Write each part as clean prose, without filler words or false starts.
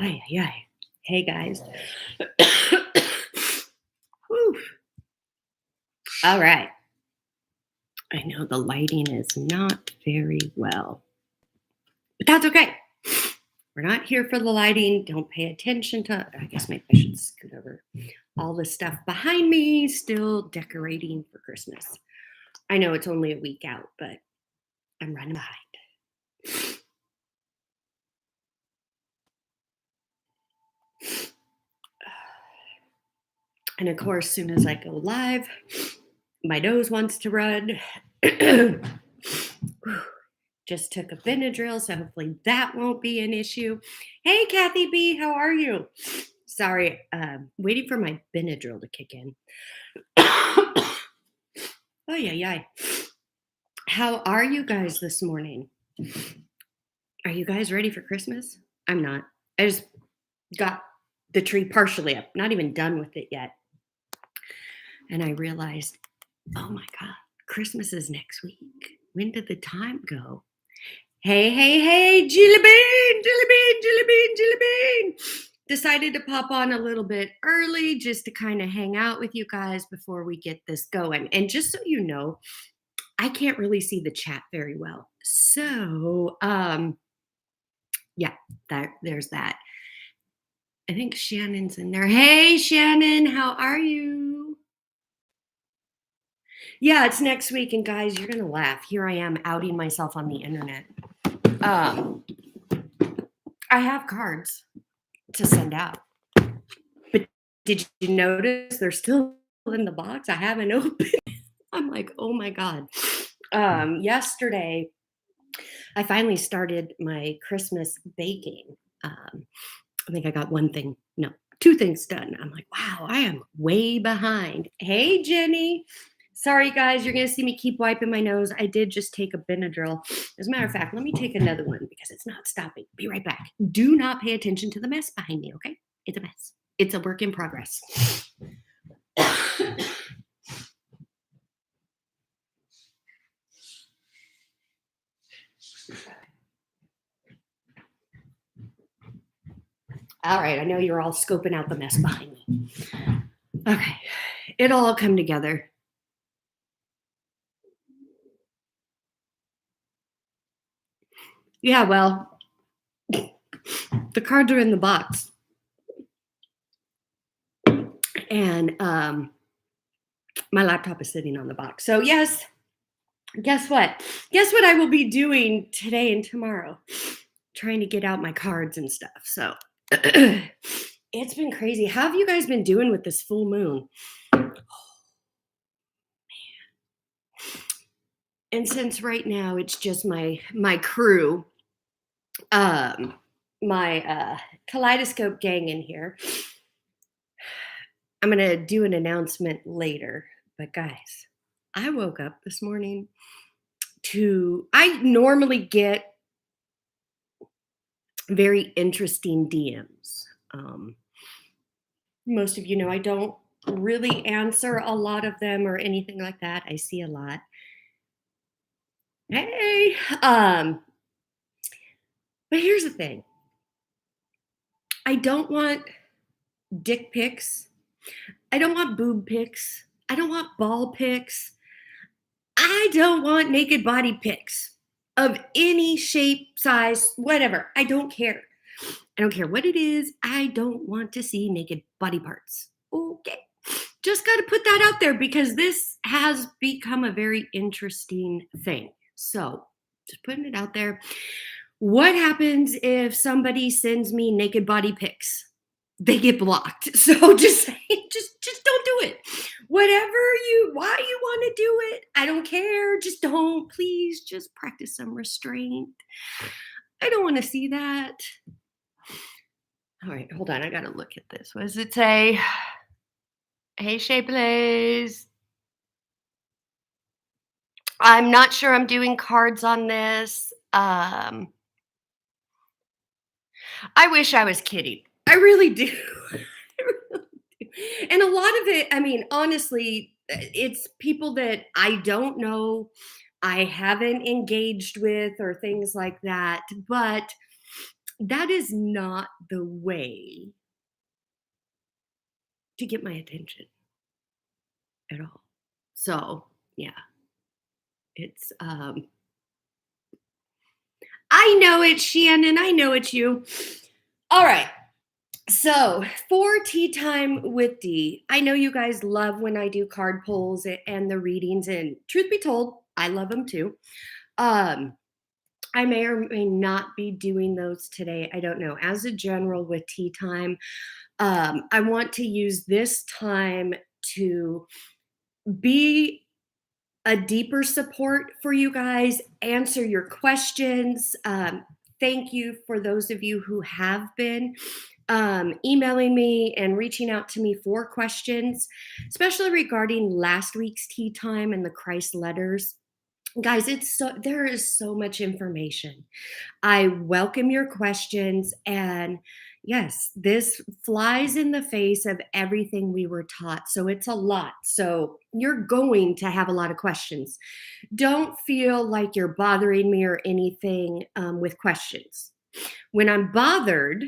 Ay, ay, ay. Hey, guys. Whew. All right. I know the lighting is not very well, but that's okay. We're not here for the lighting. Don't pay attention to, I guess maybe I should scoot over. All the stuff behind me, still decorating for Christmas. I know it's only a week out, but I'm running behind. And of course, as soon as I go live, my nose wants to run. Just took a Benadryl, so hopefully that won't be an issue. Hey, Kathy B, how are you? Sorry, waiting for my Benadryl to kick in. Oh, yeah. How are you guys this morning? Are you guys ready for Christmas? I'm not. I just got the tree partially up, not even done with it yet. And I realized, oh my God, Christmas is next week. When did the time go? Hey, Jelly Bean. Decided to pop on a little bit early just to kind of hang out with you guys before we get this going. And just so you know, I can't really see the chat very well. So, yeah, there's that. I think Shannon's in there. Hey, Shannon, how are you? Yeah, it's next week. And guys, you're going to laugh. Here I am outing myself on the internet. I have cards to send out. But did you notice they're still in the box? I haven't opened. I'm like, oh my God. Yesterday, I finally started my Christmas baking. I think I got two things done. I'm like, wow, I am way behind. Hey, Jenny. Sorry, guys, you're going to see me keep wiping my nose. I did just take a Benadryl. As a matter of fact, let me take another one because it's not stopping. Be right back. Do not pay attention to the mess behind me, okay? It's a mess. It's a work in progress. All right, I know you're all scoping out the mess behind me. Okay, it'll all come together. Yeah, well, the cards are in the box. And my laptop is sitting on the box. So yes, guess what? Guess what I will be doing today and tomorrow? Trying to get out my cards and stuff. So it's been crazy. How have you guys been doing with this full moon? Oh, man. And since right now it's just my crew, my kaleidoscope gang in here, I'm gonna do an announcement later. But guys, I woke up this morning I normally get very interesting DMs. Most of you know I don't really answer a lot of them or anything like that. I see a lot. Hey, but here's the thing. I don't want dick pics. I don't want boob pics. I don't want ball pics. I don't want naked body pics of any shape, size, whatever. I don't care. I don't care what it is. I don't want to see naked body parts. Okay. Just got to put that out there because this has become a very interesting thing. So just putting it out there. What happens if somebody sends me naked body pics? They get blocked. So just don't do it. Why you want to do it, I don't care. Just don't. Please just practice some restraint. I don't want to see that. All right, hold on. I got to look at this. What does it say? Hey, Shapelays. I'm not sure I'm doing cards on this. I wish I was kidding. I really do. And a lot of it, I mean, honestly, it's people that I don't know, I haven't engaged with or things like that. But That is not the way to get my attention at all. So, yeah, it's, I know it's Shannon, I know it's you. All right. So, for tea time with D, I know you guys love when I do card pulls and the readings, and truth be told, I love them too. Um, I may or may not be doing those today. I don't know. As a general with tea time, I want to use this time to be a deeper support for you guys, answer your questions. Thank you for those of you who have been emailing me and reaching out to me for questions, especially regarding last week's tea time and the Christ letters. Guys, there is so much information. I welcome your questions. And yes, this flies in the face of everything we were taught. So it's a lot. So you're going to have a lot of questions. Don't feel like you're bothering me or anything with questions. When I'm bothered,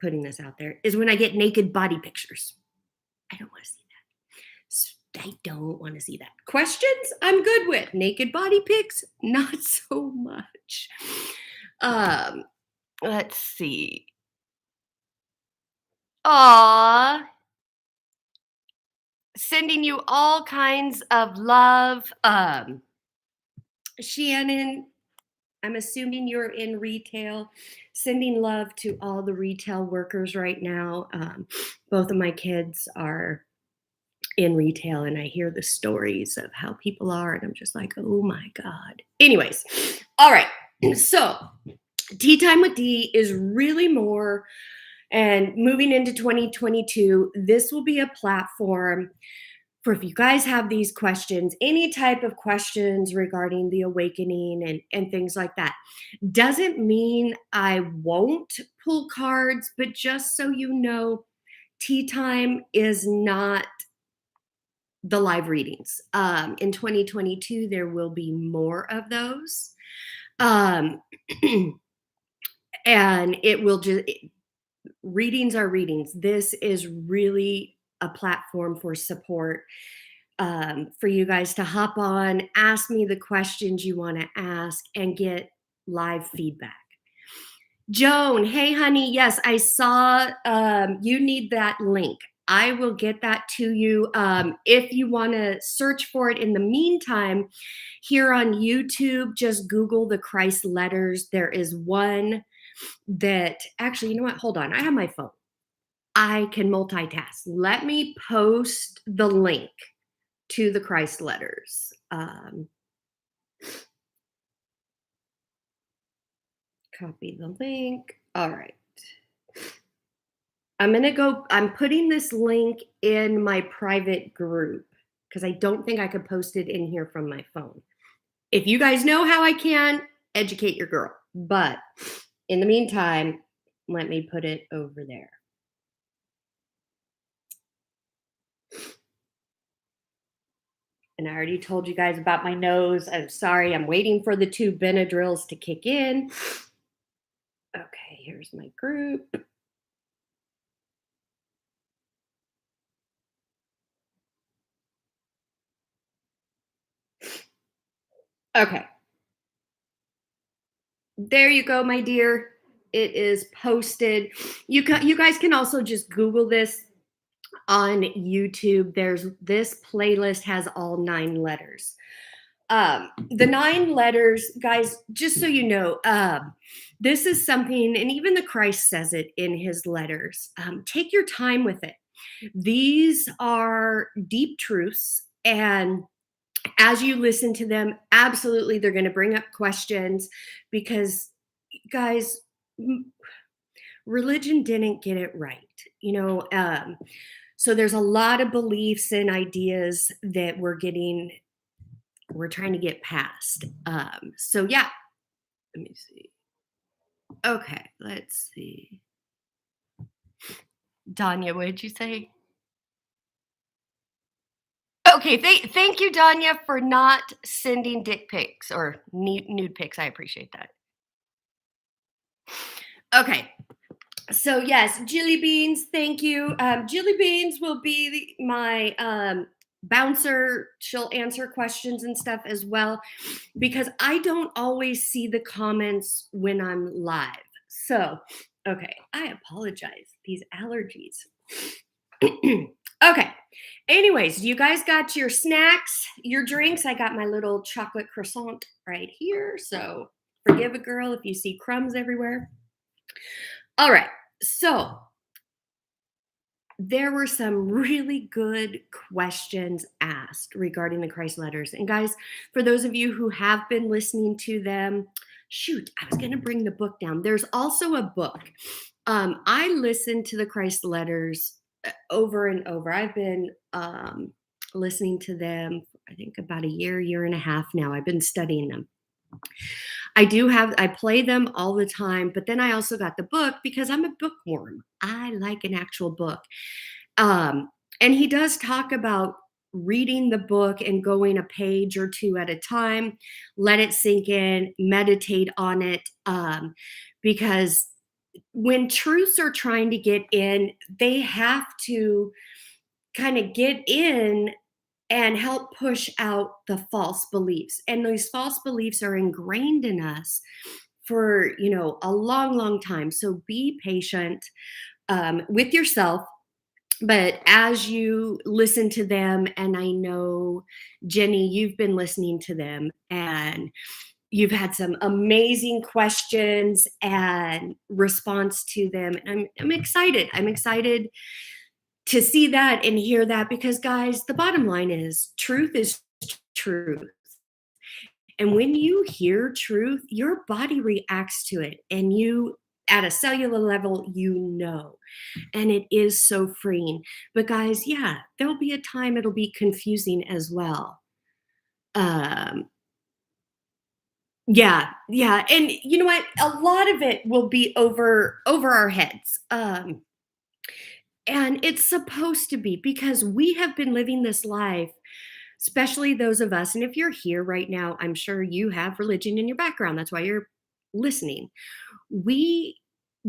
putting this out there, is when I get naked body pictures. I don't want to see that. I don't want to see that. Questions, I'm good with. Naked body pics, not so much. Um, let's see. Aw, sending you all kinds of love. Shannon, I'm assuming you're in retail. Sending love to all the retail workers right now. Both of my kids are in retail, and I hear the stories of how people are, and I'm just like, oh my God. Anyways, all right. So, Tea Time with D is really more, and moving into 2022, this will be a platform for if you guys have these questions, any type of questions regarding the awakening and things like that. Doesn't mean I won't pull cards, but just so you know, tea time is not the live readings. In 2022, there will be more of those. Um, and it will just, readings are readings. This is really a platform for support, for you guys to hop on, ask me the questions you want to ask, and get live feedback. Joan, hey honey, yes, I saw you need that link. I will get that to you. If you want to search for it in the meantime, here on YouTube, just Google the Christ letters. There is one that actually, you know what? Hold on. I have my phone. I can multitask. Let me post the link to the Christ letters. Copy the link. All right. I'm putting this link in my private group because I don't think I could post it in here from my phone. If you guys know how I can, educate your girl. But in the meantime, let me put it over there. And I already told you guys about my nose. I'm sorry. I'm waiting for the 2 Benadryls to kick in. Okay, here's my group. Okay. There you go, my dear. It is posted. You guys can also just Google this on YouTube. There's this playlist has all 9 letters. The 9 letters, guys, just so you know, this is something, and even the Christ says it in his letters. Take your time with it. These are deep truths, and as you listen to them, absolutely they're going to bring up questions because, guys, religion didn't get it right. You know, so there's a lot of beliefs and ideas that we're trying to get past. So yeah, let me see. Okay, let's see. Danya, what did you say? Okay, thank you, Danya, for not sending dick pics or nude pics. I appreciate that. Okay. So yes, Jilly Beans, thank you. Jilly Beans will be my bouncer. She'll answer questions and stuff as well because I don't always see the comments when I'm live. So, okay, I apologize. These allergies. Okay. Anyways, you guys got your snacks, your drinks. I got my little chocolate croissant right here. So forgive a girl if you see crumbs everywhere. All right. So there were some really good questions asked regarding the Christ letters. And guys, for those of you who have been listening to them, shoot, I was going to bring the book down. There's also a book. I listened to the Christ letters over and over. I've been listening to them, I think about a year and a half now. I've been studying them. I play them all the time, but then I also got the book because I'm a bookworm. I like an actual book. And he does talk about reading the book and going a page or two at a time, let it sink in, meditate on it. Because when truths are trying to get in, they have to kind of get in and help push out the false beliefs. And those false beliefs are ingrained in us for, a long, long time. So be patient with yourself. But as you listen to them, and I know, Jenny, you've been listening to them and you've had some amazing questions and response to them. And I'm excited. I'm excited to see that and hear that because, guys, the bottom line is truth is truth. And when you hear truth, your body reacts to it. And you, at a cellular level, and it is so freeing. But, guys, yeah, there'll be a time it'll be confusing as well. Yeah. And you know what? A lot of it will be over our heads. And it's supposed to be because we have been living this life, especially those of us. And if you're here right now, I'm sure you have religion in your background. That's why you're listening. We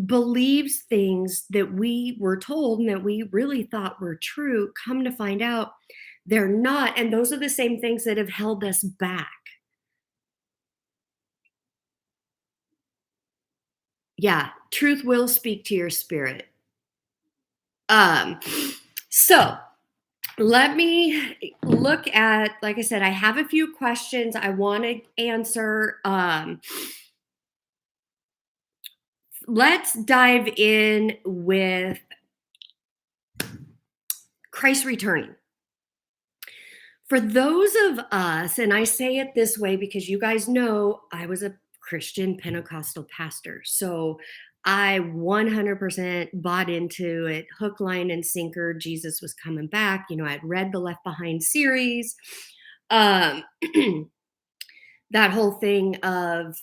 believe things that we were told and that we really thought were true. Come to find out, they're not. And those are the same things that have held us back. Yeah, truth will speak to your spirit. So let me look at, like I said, I have a few questions I want to answer. Let's dive in with Christ returning. For those of us, and I say it this way because you guys know I was a Christian Pentecostal pastor. So I 100% bought into it, hook, line, and sinker. Jesus was coming back. I'd read the Left Behind series. That whole thing of,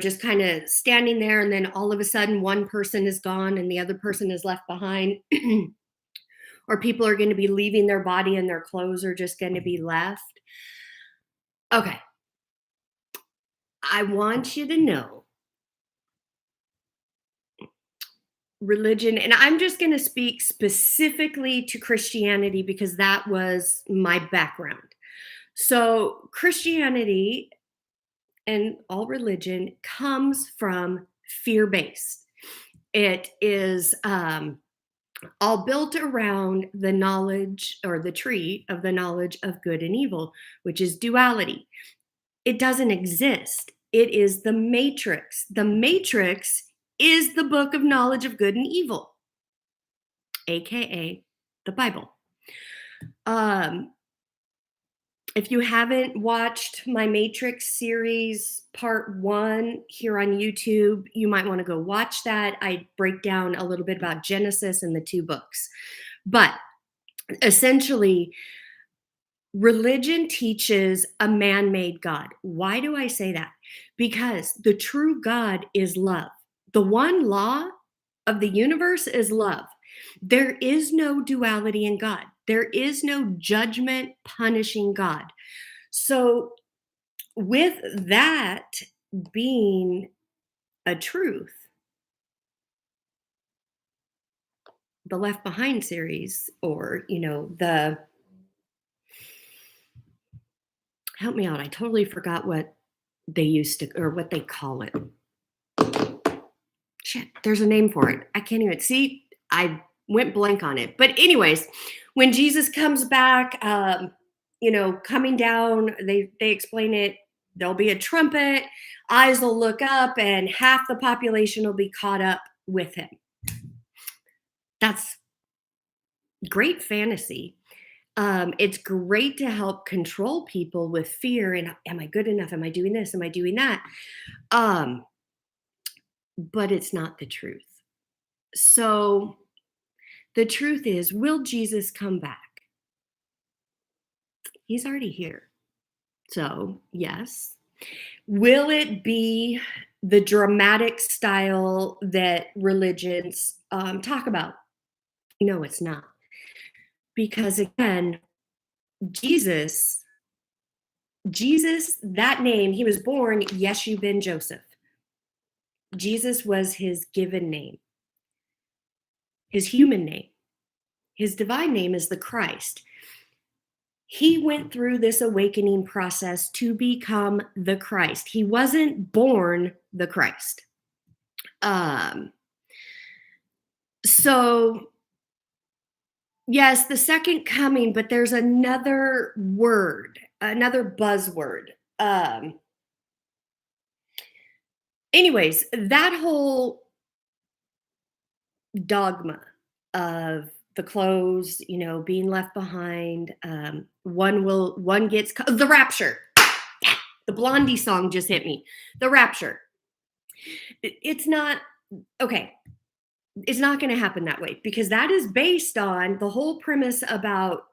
just kind of standing there and then all of a sudden one person is gone and the other person is left behind. Or people are going to be leaving their body and their clothes are just going to be left. Okay. I want you to know religion, and I'm just going to speak specifically to Christianity because that was my background. So Christianity and all religion comes from fear-based. It is all built around the knowledge or the tree of the knowledge of good and evil, which is duality. It doesn't exist. It is the matrix. The matrix is the book of knowledge of good and evil, aka the Bible. If you haven't watched my Matrix series part 1 here on YouTube, you might want to go watch that. I break down a little bit about Genesis and the 2 books. But essentially, religion teaches a man-made God. Why do I say that? Because the true God is love. The one law of the universe is love. There is no duality in God. There is no judgment punishing God. So with that being a truth, the Left Behind series, or, the help me out. I totally forgot what they used to, or what they call it. Shit, there's a name for it. I can't even see. I went blank on it. But anyways, when Jesus comes back, coming down, they explain it. There'll be a trumpet, eyes will look up, and half the population will be caught up with him. That's great fantasy. It's great to help control people with fear and am I good enough? Am I doing this? Am I doing that? Um, but it's not the truth. So the truth is, will Jesus come back? He's already here. So, yes. Will it be the dramatic style that religions talk about? No, it's not. Because again, Jesus, that name, he was born Yeshu ben Joseph. Jesus was his given name, his human name. His divine name is the Christ. He went through this awakening process to become the Christ. He wasn't born the Christ. So, yes, the second coming, but there's another word, another buzzword. Anyways, that whole dogma of the clothes, being left behind. One gets the rapture. The Blondie song just hit me. The rapture. It's not okay. It's not going to happen that way because that is based on the whole premise about,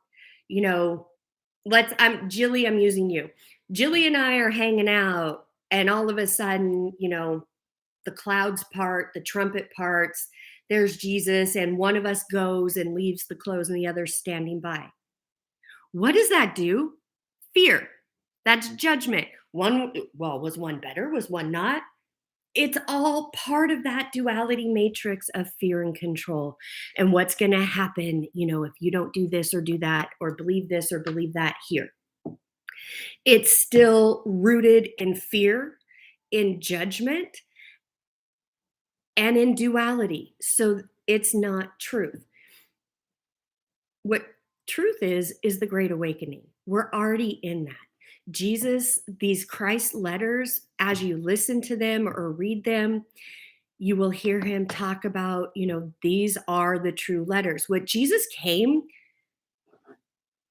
I'm using you. Jilly and I are hanging out, and all of a sudden, the clouds part, the trumpet parts, there's Jesus, and one of us goes and leaves the clothes and the other's standing by. What does that do? Fear. That's judgment. Was one better? Was one not? It's all part of that duality matrix of fear and control. And what's going to happen, if you don't do this or do that, or believe this or believe that here. It's still rooted in fear, in judgment, and in duality. So it's not truth. What truth is the Great Awakening. We're already in that. Jesus, these Christ letters, as you listen to them or read them, you will hear him talk about, these are the true letters. What Jesus came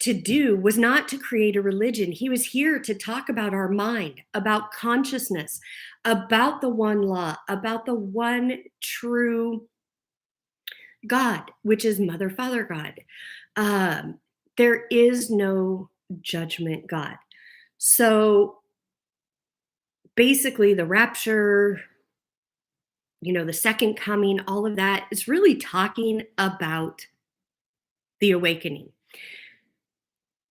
to do was not to create a religion. He was here to talk about our mind, about consciousness, about the one law, about the one true God, which is Mother, Father God. There is no judgment God. So basically, the rapture, the second coming, all of that is really talking about the awakening.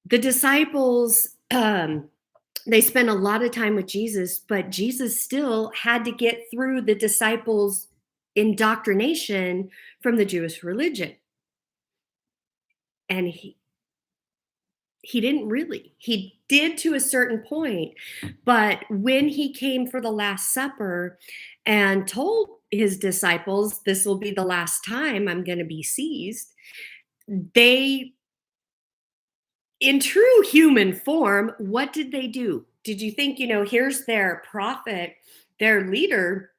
The disciples, they spent a lot of time with Jesus, but Jesus still had to get through the disciples' indoctrination from the Jewish religion. And he didn't really. He did to a certain point, but when he came for the Last Supper and told his disciples, this will be the last time I'm going to be seized, they, in true human form, what did they do? Did you think, here's their prophet, their leader,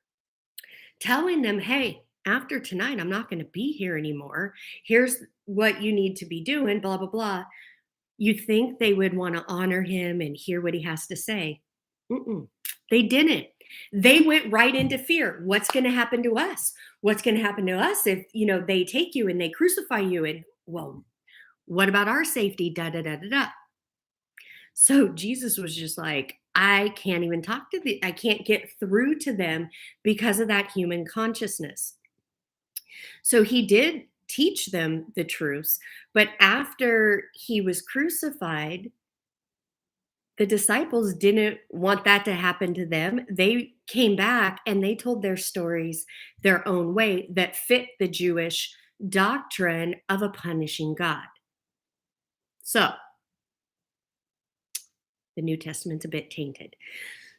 telling them, hey, after tonight, I'm not going to be here anymore. Here's what you need to be doing, blah, blah, blah. You think they would want to honor him and hear what he has to say. They didn't. They went right into fear. What's going to happen to us? What's going to happen to us if, they take you and they crucify you? And, well, what about our safety? Da, da, da, da, da. So Jesus was just like, I can't even talk to I can't get through to them because of that human consciousness. So he did teach them the truths, but after he was crucified, The disciples didn't want that to happen to them. They came back and they told their stories their own way that fit the Jewish doctrine of a punishing God. So the New Testament's a bit tainted.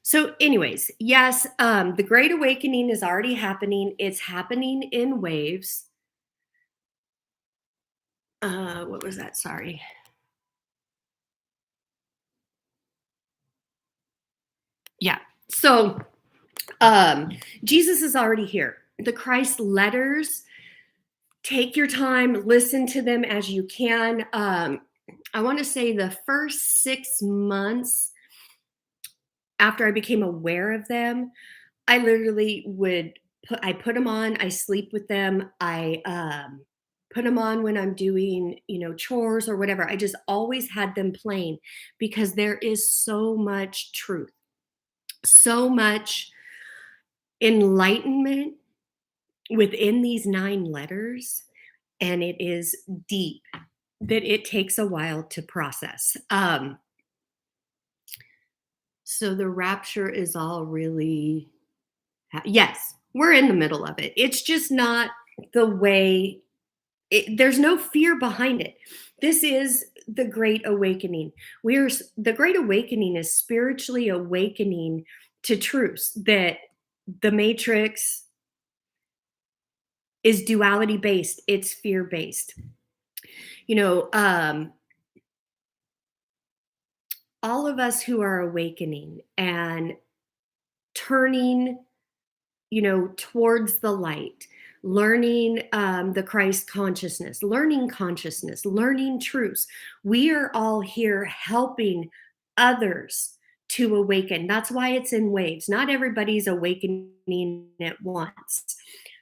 So, anyways, yes, the Great Awakening is already happening. It's happening in waves. What was that? Sorry. Yeah. So, Jesus is already here. The Christ letters, take your time, listen to them as you can. I want to say the first 6 months after I became aware of them, I literally I put them on, I sleep with them, I put them on when I'm doing, chores or whatever. I just always had them playing because there is so much truth, so much enlightenment within these 9 letters, and it is deep that it takes a while to process. So the rapture is all really, yes, we're in the middle of it. It's just not the way, there's no fear behind it. This is the Great Awakening. The Great Awakening is spiritually awakening to truths that the Matrix is duality based, it's fear based. You know, all of us who are awakening and turning, towards the light, learning the Christ consciousness, learning truths. We are all here helping others to awaken. That's why it's in waves. Not everybody's awakening at once.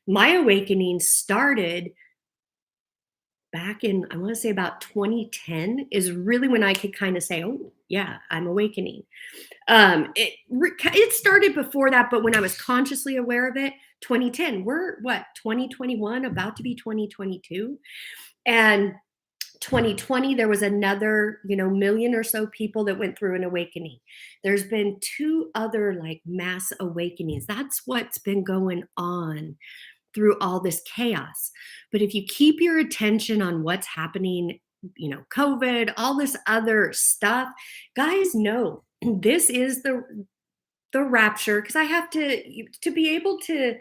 My awakening started back in, I want to say about 2010 is really when I could kind of say, oh, yeah, I'm awakening. It started before that, but when I was consciously aware of it, 2010, we're what, 2021, about to be 2022. And 2020, there was another, million or so people that went through an awakening. There's been 2 other like mass awakenings. That's what's been going on through all this chaos. But if you keep your attention on what's happening, COVID, all this other stuff, guys, know this is the rapture, because I have to be able to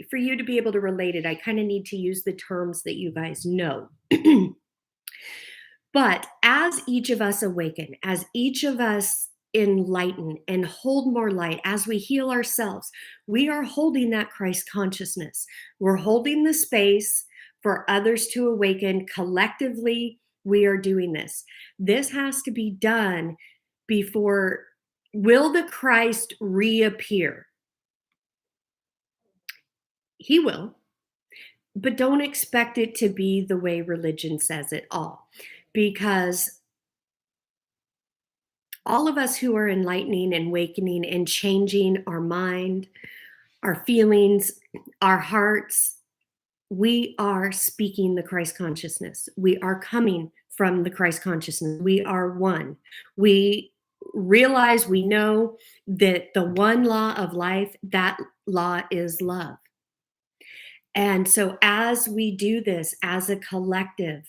for you to be able to relate it, I kind of need to use the terms that you guys know. But as each of us awaken, as each of us enlighten and hold more light, as we heal ourselves, we are holding that Christ consciousness. We're holding the space for others to awaken. Collectively, we are doing this. This has to be done before, will the Christ reappear? He will, but don't expect it to be the way religion says it all, because all of us who are enlightening and awakening and changing our mind, our feelings, our hearts, we are speaking the Christ consciousness. We are coming from the Christ consciousness. We are one. We realize, we know that the one law of life, that law is love. And so as we do this as a collective,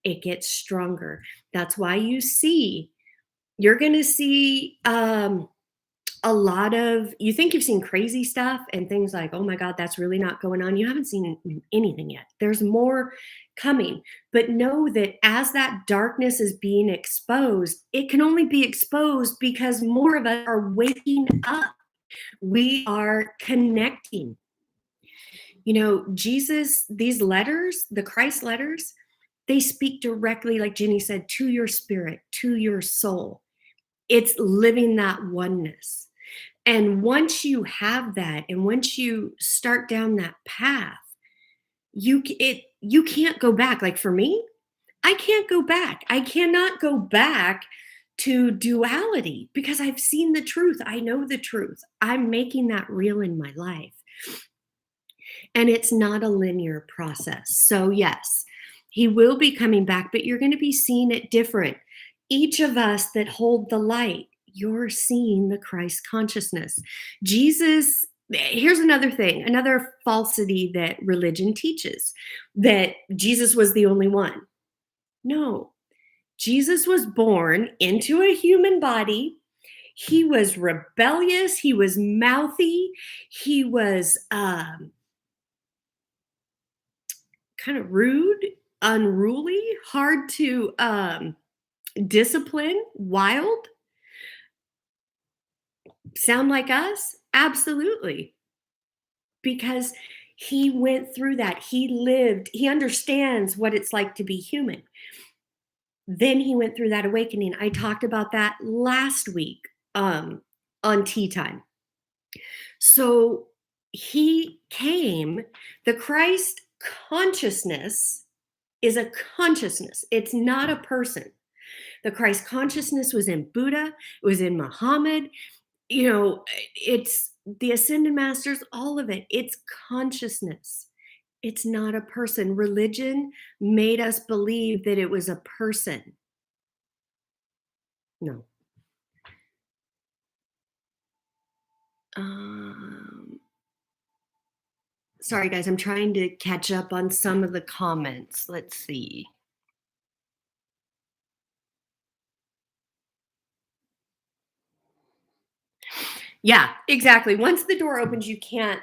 it gets stronger. That's why you're going to see a lot of, you think you've seen crazy stuff and things like, oh my God, that's really not going on. You haven't seen anything yet. There's more coming. But know that as that darkness is being exposed, it can only be exposed because more of us are waking up. We are connecting. Jesus, these letters, the Christ letters, they speak directly, like Jenny said, to your spirit, to your soul. It's living that oneness. And once you have that, and once you start down that path, you can't go back. Like for me, I can't go back. I cannot go back to duality because I've seen the truth. I know the truth. I'm making that real in my life. And it's not a linear process. So yes, he will be coming back, but you're going to be seeing it different. Each of us that hold the light, you're seeing the Christ consciousness. Jesus, here's another thing, another falsity that religion teaches, that Jesus was the only one. No, Jesus was born into a human body. He was rebellious. He was mouthy. He was kind of rude, unruly, hard to discipline, wild. Sound like us? Absolutely. Because he went through that. He lived, he understands what it's like to be human. Then he went through that awakening. I talked about that last week on Tea Time. So he came, the Christ consciousness is a consciousness, it's not a person. The Christ consciousness was in Buddha, it was in Muhammad, it's the ascended masters, all of it. It's consciousness. It's not a person. Religion made us believe that it was a person. No. Um, Sorry, guys, I'm trying to catch up on some of the comments. Let's see. Yeah, exactly. Once the door opens, you can't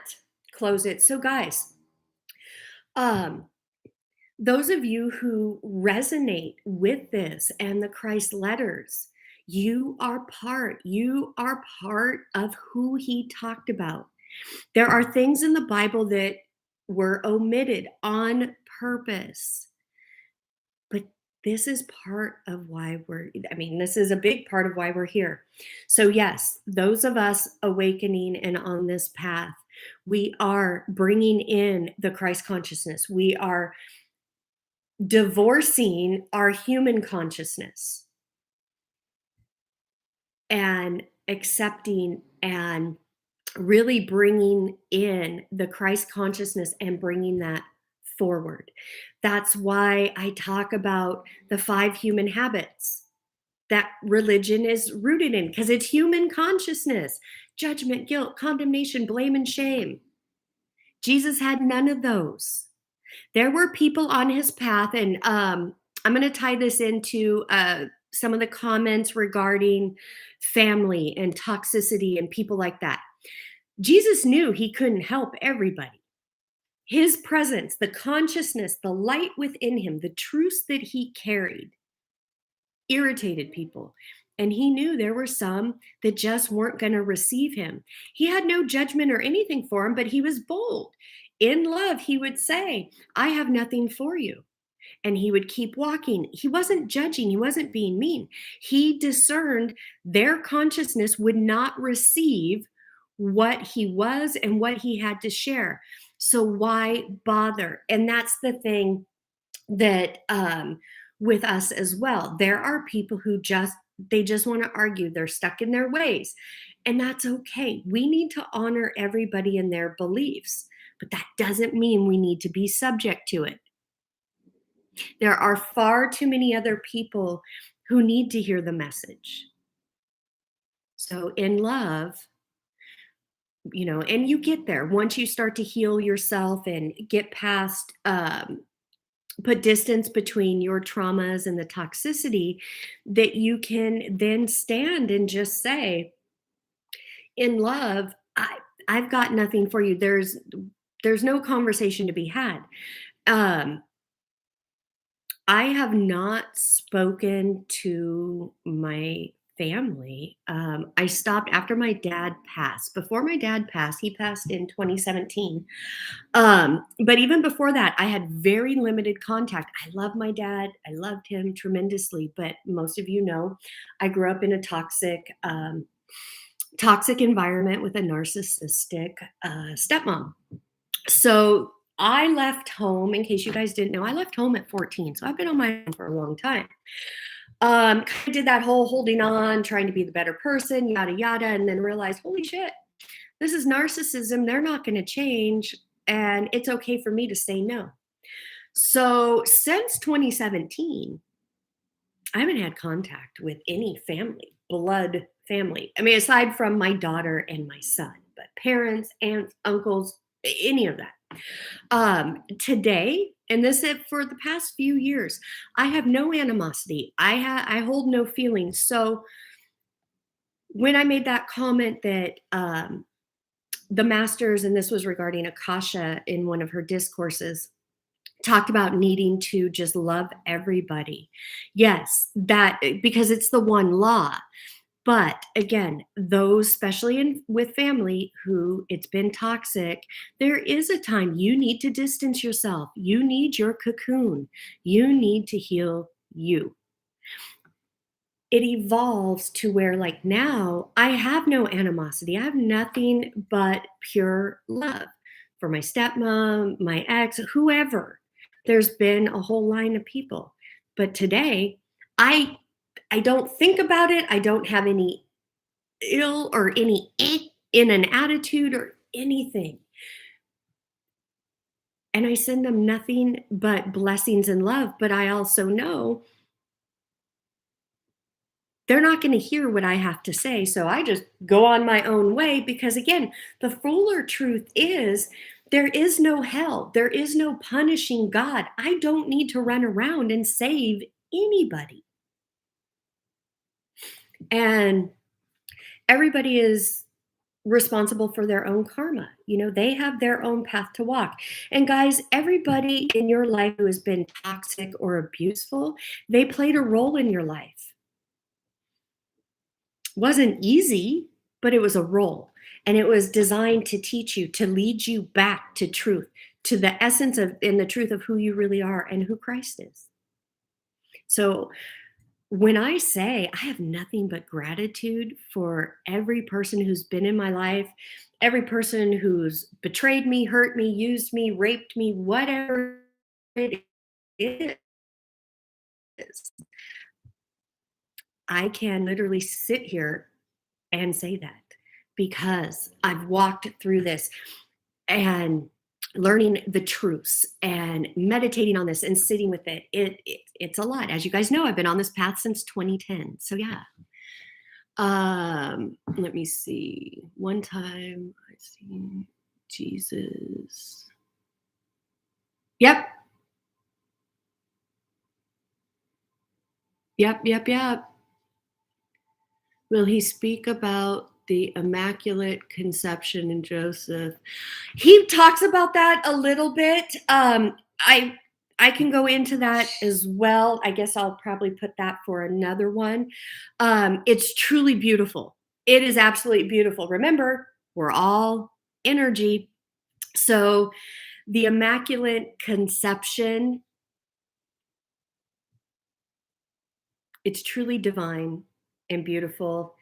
close it. So, guys, um, those of you who resonate with this and the Christ letters, you are part of who he talked about. There are things in the Bible that were omitted on purpose. But this is part of why this is a big part of why we're here. So, yes, those of us awakening and on this path, we are bringing in the Christ consciousness. We are divorcing our human consciousness and accepting and really bringing in the Christ consciousness and bringing that forward. That's why I talk about the 5 human habits that religion is rooted in, because it's human consciousness, judgment, guilt, condemnation, blame, and shame. Jesus had none of those. There were people on his path, and I'm going to tie this into some of the comments regarding family and toxicity and people like that. Jesus knew he couldn't help everybody. His presence, the consciousness, the light within him, the truths that he carried irritated people. And he knew there were some that just weren't going to receive him. He had no judgment or anything for him, but he was bold. In love, he would say, I have nothing for you. And he would keep walking. He wasn't judging. He wasn't being mean. He discerned their consciousness would not receive what he was and what he had to share. So why bother? And that's the thing that with us as well. There are people who they just want to argue. They're stuck in their ways. And that's okay. We need to honor everybody in their beliefs, but that doesn't mean we need to be subject to it. There are far too many other people who need to hear the message. So in love, and you get there once you start to heal yourself and get past, put distance between your traumas and the toxicity, that you can then stand and just say, in love, I've got nothing for you. There's no conversation to be had. I have not spoken to my family. I stopped after my dad passed. Before my dad passed, he passed in 2017. But even before that, I had very limited contact. I love my dad. I loved him tremendously. But most of you know, I grew up in a toxic environment with a narcissistic stepmom. So I left home, in case you guys didn't know, I left home at 14. So I've been on my own for a long time. Kind of did that whole holding on, trying to be the better person, yada, yada, and then realized, holy shit, this is narcissism. They're not going to change. And it's okay for me to say no. So since 2017, I haven't had contact with any family, blood family. I mean, aside from my daughter and my son, but parents, aunts, uncles, any of that. Today, and this is for the past few years, I have no animosity. I hold no feelings. So when I made that comment that the masters, and this was regarding Akasha in one of her discourses, talked about needing to just love everybody. Yes, that because it's the one law. But again, those, especially with family who it's been toxic, there is a time you need to distance yourself. You need your cocoon. You need to heal you. It evolves to where, like, now I have no animosity. I have nothing but pure love for my stepmom, my ex, whoever. There's been a whole line of people. But today, I I don't think about it. I don't have any ill or any in an attitude or anything. And I send them nothing but blessings and love. But I also know they're not going to hear what I have to say. So I just go on my own way because, again, the fuller truth is there is no hell. There is no punishing God. I don't need to run around and save anybody. And everybody is responsible for their own karma. You know, they have their own path to walk. And guys, everybody in your life who has been toxic or abuseful, they played a role in your life. Wasn't easy, but it was a role. And it was designed to teach you, to lead you back to truth, to the essence of and the truth of who you really are and who Christ is. So when I say I have nothing but gratitude for every person who's been in my life, every person who's betrayed me, hurt me, used me, raped me, whatever it is, I can literally sit here and say that because I've walked through this and learning the truths and meditating on this and sitting with it. It's a lot. As you guys know, I've been on this path since 2010. So yeah. Let me see. One time I seen Jesus. Yep. Yep. Will he speak about the Immaculate Conception in Joseph? He talks about that a little bit. I can go into that as well. I guess I'll probably put that for another one. It's truly beautiful. It is absolutely beautiful. Remember, we're all energy. So the Immaculate Conception, it's truly divine and beautiful.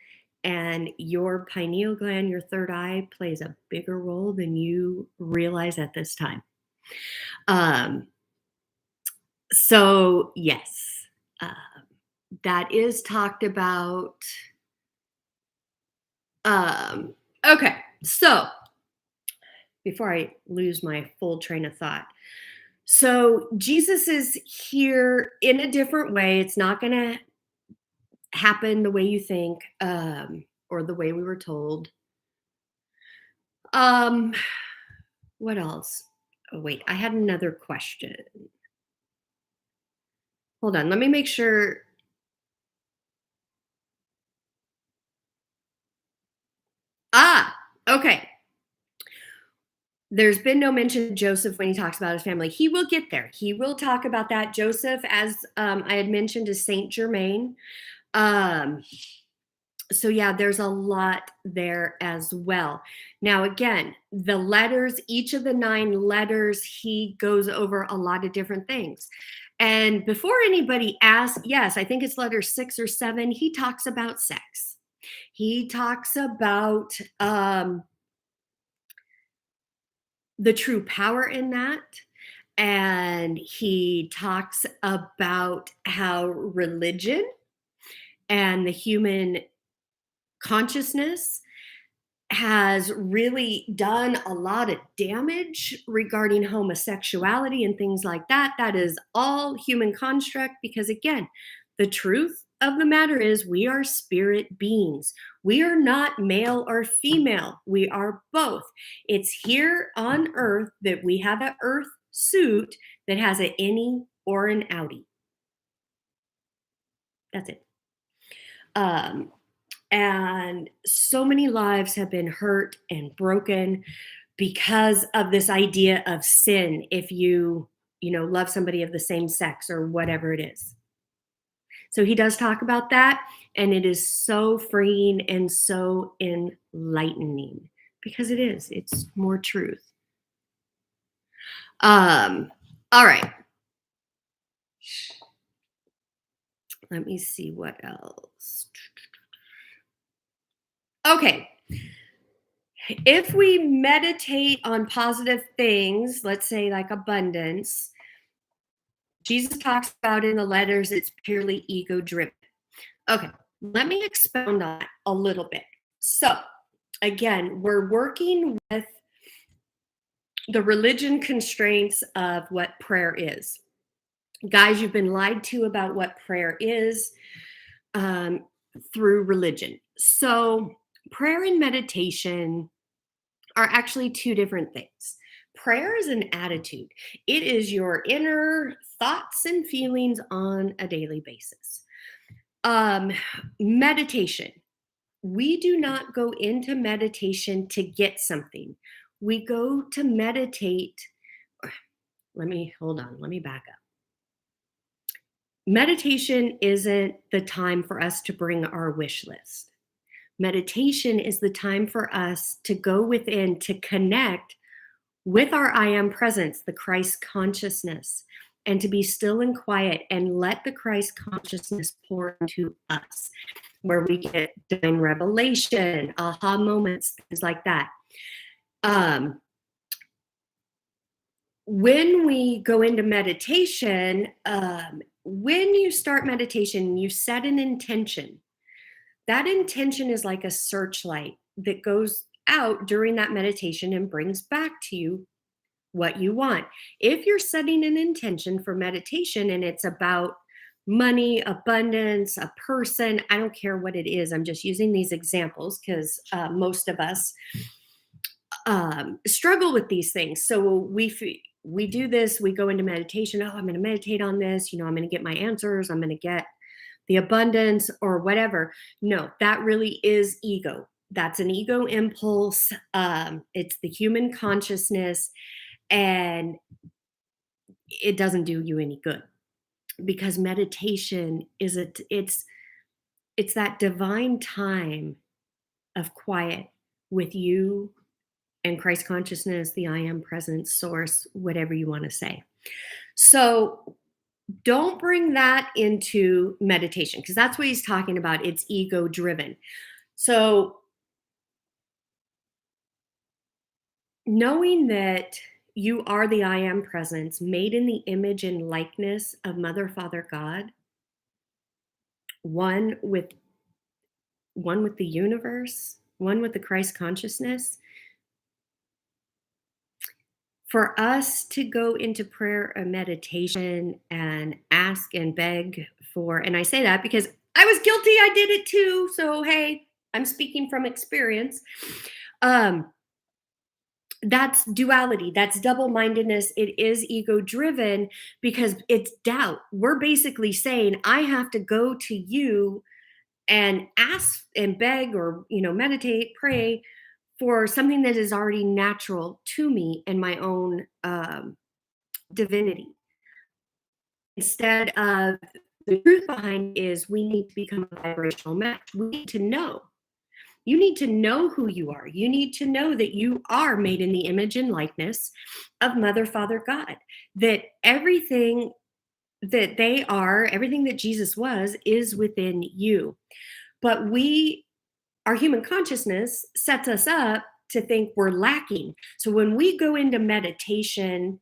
And your pineal gland, your third eye, plays a bigger role than you realize at this time. Um, so, yes, that is talked about. Okay, so before I lose my full train of thought. So, Jesus is here in a different way. It's not going to happen the way you think, or the way we were told. Um, what else? Oh, wait, I had another question. Hold on, let me make sure. Ah, okay. There's been no mention of Joseph when he talks about his family. He will get there. He will talk about that. Joseph, as I had mentioned, is Saint Germain. Um, so yeah, there's a lot there as well. Now, again, the letters, each of the 9 letters, he goes over a lot of different things. And before anybody asks, yes, I think it's letter 6 or 7, he talks about sex. He talks about the true power in that. And he talks about how religion and the human consciousness has really done a lot of damage regarding homosexuality and things like that. That is all human construct because, again, The truth of the matter is, we are spirit beings. We are not male or female. We are both. It's here on earth that we have an earth suit that has an innie or an outie. That's it. And so many lives have been hurt and broken because of this idea of sin if you love somebody of the same sex or whatever it is. So he does talk about that, and it is so freeing and so enlightening because it's more truth. All right. Let me see what else. Okay. If we meditate on positive things, let's say like abundance, Jesus talks about in the letters it's purely ego driven. Okay, let me expound on that a little bit. So, again, we're working with the religion constraints of what prayer is. Guys, you've been lied to about what prayer is through religion. So, prayer and meditation are actually two different things. Prayer is an attitude, it is your inner thoughts and feelings on a daily basis. Meditation. We do not go into meditation to get something. We go to meditate. Let me back up. Meditation isn't the time for us to bring our wish list. Meditation is the time for us to go within, to connect with our I am presence, the Christ consciousness, and to be still and quiet and let the Christ consciousness pour into us, where we get divine revelation, aha moments, things like that. When we go into meditation, when you start meditation, you set an intention. That intention is like a searchlight that goes out during that meditation and brings back to you what you want. If you're setting an intention for meditation and it's about money, abundance, a person, I don't care what it is. I'm just using these examples because most of us struggle with these things. So we do this, we go into meditation. Oh, I'm going to meditate on this. I'm going to get my answers. I'm going to get the abundance or whatever. No, that really is ego. That's an ego impulse. It's the human consciousness, and it doesn't do you any good, because meditation it's that divine time of quiet with you and Christ consciousness, the I am presence, source, whatever you want to say. So don't bring that into meditation, because that's what he's talking about. It's ego driven. So knowing that you are the I am presence, made in the image and likeness of Mother, Father, God, one with the universe, one with the Christ consciousness. For us to go into prayer and meditation and ask and beg for, and I say that because I was guilty, I did it too. So, hey, I'm speaking from experience. That's duality. That's double-mindedness. It is ego-driven because it's doubt. We're basically saying, I have to go to you and ask and beg or, meditate, pray for something that is already natural to me and my own divinity. Instead of, the truth behind is we need to become a vibrational match. We need to know. You need to know who you are. You need to know that you are made in the image and likeness of Mother, Father, God. That everything that they are, everything that Jesus was, is within you. But our human consciousness sets us up to think we're lacking. So when we go into meditation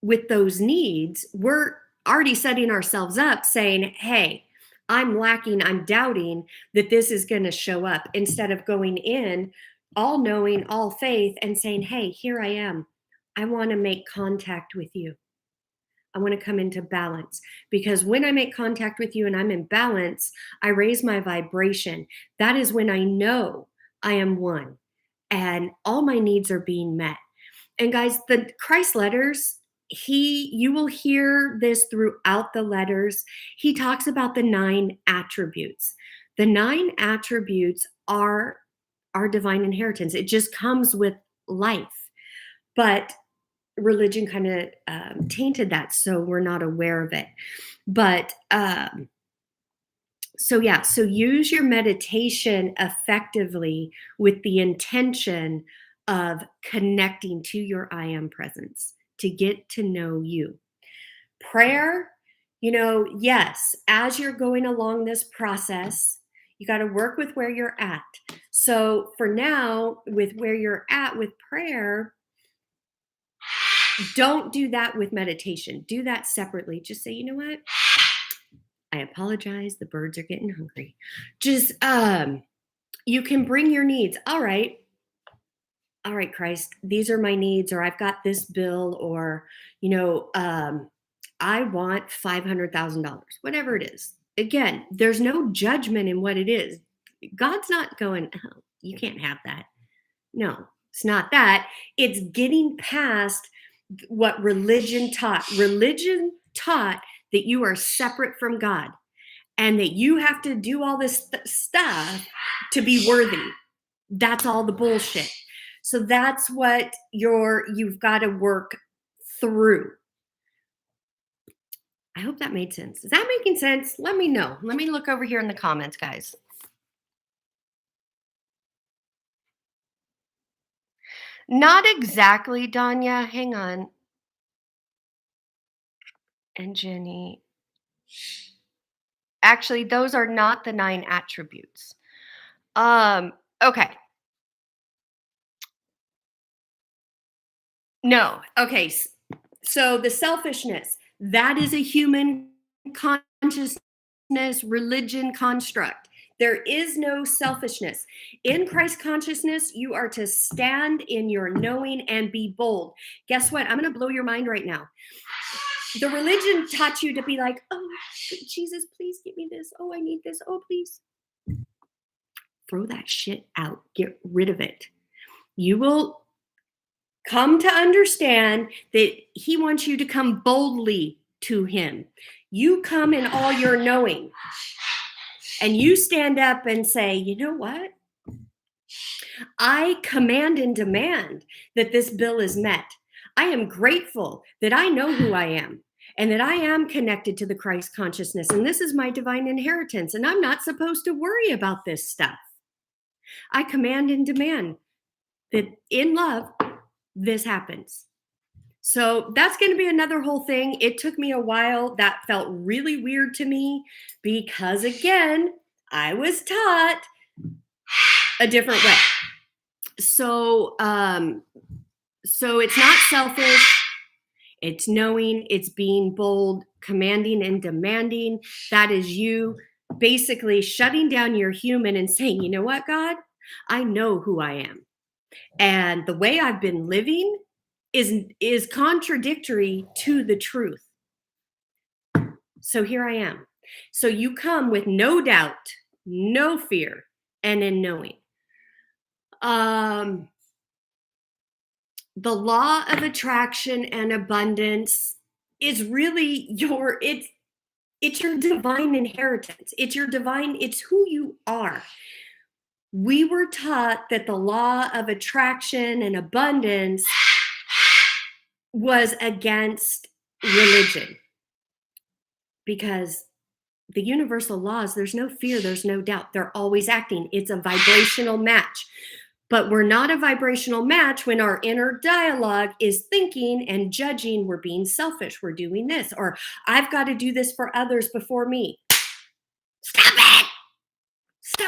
with those needs, we're already setting ourselves up saying, hey, I'm lacking, I'm doubting that this is going to show up, instead of going in all knowing, all faith, and saying, hey, here I am. I want to make contact with you. I want to come into balance, because when I make contact with you and I'm in balance, I raise my vibration. That is when I know I am one and all my needs are being met. And guys, the Christ letters, you will hear this throughout the letters. He talks about the 9 attributes. The 9 attributes are our divine inheritance. It just comes with life. But religion kind of tainted that, so we're not aware of it. But so use your meditation effectively with the intention of connecting to your I am presence to get to know you. Prayer, yes, as you're going along this process, you got to work with where you're at. So for now, with where you're at with prayer, don't do that with meditation. Do that separately. Just say, you know what? I apologize. The birds are getting hungry. Just, you can bring your needs. All right, Christ, these are my needs, or I've got this bill, or, I want $500,000, whatever it is. Again, there's no judgment in what it is. God's not going, oh, you can't have that. No, it's not that. It's getting past what religion taught. Religion taught that you are separate from God and that you have to do all this stuff to be worthy. That's all the bullshit. So that's what you've got to work through. I hope that made sense. Is that making sense? Let me know. Let me look over here in the comments, guys. Not exactly, Danya. Hang on. And Jenny. Actually, those are not the 9 attributes. Okay. No. Okay. So the selfishness, that is a human consciousness religion construct. There is no selfishness. In Christ consciousness, you are to stand in your knowing and be bold. Guess what? I'm going to blow your mind right now. The religion taught you to be like, oh, Jesus, please give me this. Oh, I need this. Oh, please. Throw that shit out. Get rid of it. You will come to understand that he wants you to come boldly to him. You come in all your knowing. And you stand up and say, you know what? I command and demand that this bill is met. I am grateful that I know who I am and that I am connected to the Christ consciousness. And this is my divine inheritance. And I'm not supposed to worry about this stuff. I command and demand that in love, this happens. So that's going to be another whole thing. It took me a while. That felt really weird to me because, again, I was taught a different way. So it's not selfish. It's knowing, it's being bold, commanding and demanding. That is you basically shutting down your human and saying, you know what, God? I know who I am. And the way I've been living is contradictory to the truth. So here I am. So you come with no doubt, no fear, and in knowing. The law of attraction and abundance is really it's your divine inheritance. It's who you are. We were taught that the law of attraction and abundance was against religion because the universal laws, there's no fear, there's no doubt. They're always acting. It's a vibrational match. But we're not a vibrational match when our inner dialogue is thinking and judging. We're being selfish. We're doing this, or I've got to do this for others before me. Stop it.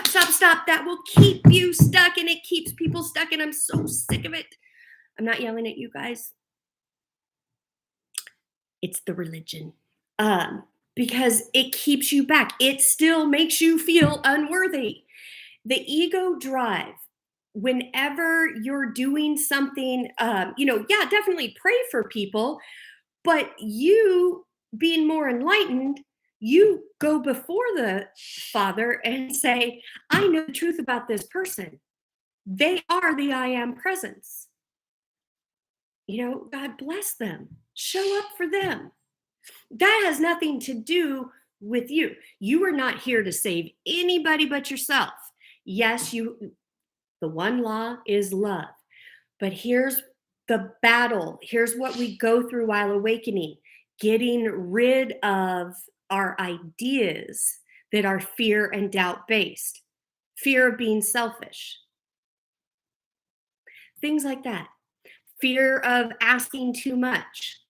Stop. That will keep you stuck, and it keeps people stuck, and I'm so sick of it. I'm not yelling at you guys. It's the religion. Because it keeps you back. It still makes you feel unworthy. The ego drive, whenever you're doing something, definitely pray for people, But you, being more enlightened, you go before the Father and say, I know the truth about this person. They are the I am presence. God bless them. Show up for them. That has nothing to do with you. You are not here to save anybody but yourself. Yes, the one law is love. But here's the battle. Here's what we go through while awakening, getting rid of our ideas that are fear and doubt based, fear of being selfish, things like that, fear of asking too much.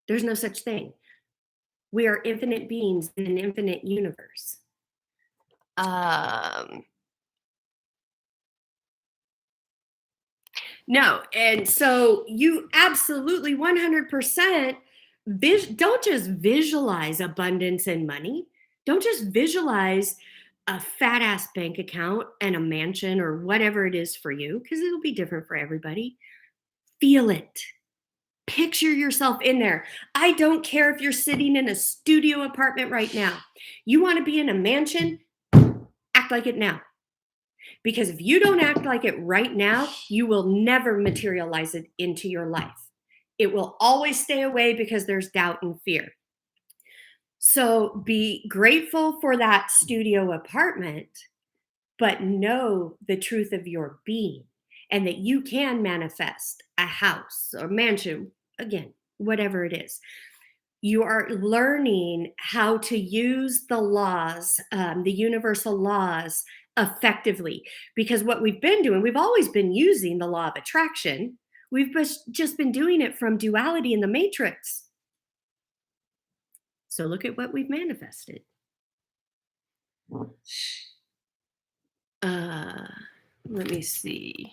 There's no such thing. We are infinite beings in an infinite universe. No, and so you absolutely 100% don't just visualize abundance and money. Don't just visualize a fat ass bank account and a mansion or whatever it is for you, because it'll be different for everybody. Feel it. Picture yourself in there. I don't care if you're sitting in a studio apartment right now. You want to be in a mansion? Act like it now. Because if you don't act like it right now, you will never materialize it into your life. It will always stay away because there's doubt and fear. So be grateful for that studio apartment, but know the truth of your being and that you can manifest a house or mansion, again, whatever it is. You are learning how to use the laws, the universal laws, effectively. Because what we've been doing, we've always been using the law of attraction. We've just been doing it from duality in the matrix. So look at what we've manifested. Let me see.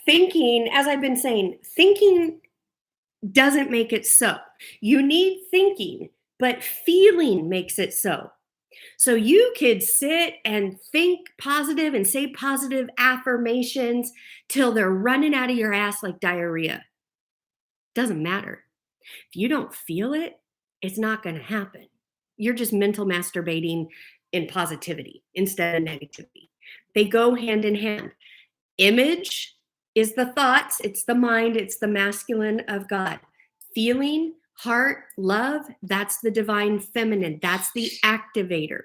Thinking, as I've been saying, thinking doesn't make it so. You need thinking, but feeling makes it so. So you could sit and think positive and say positive affirmations till they're running out of your ass like diarrhea. Doesn't matter. If you don't feel it, it's not going to happen. You're just mental masturbating in positivity instead of negativity. They go hand in hand. Image is the thoughts, it's the mind, it's the masculine of God. Feeling, heart, love, that's the divine feminine. That's the activator.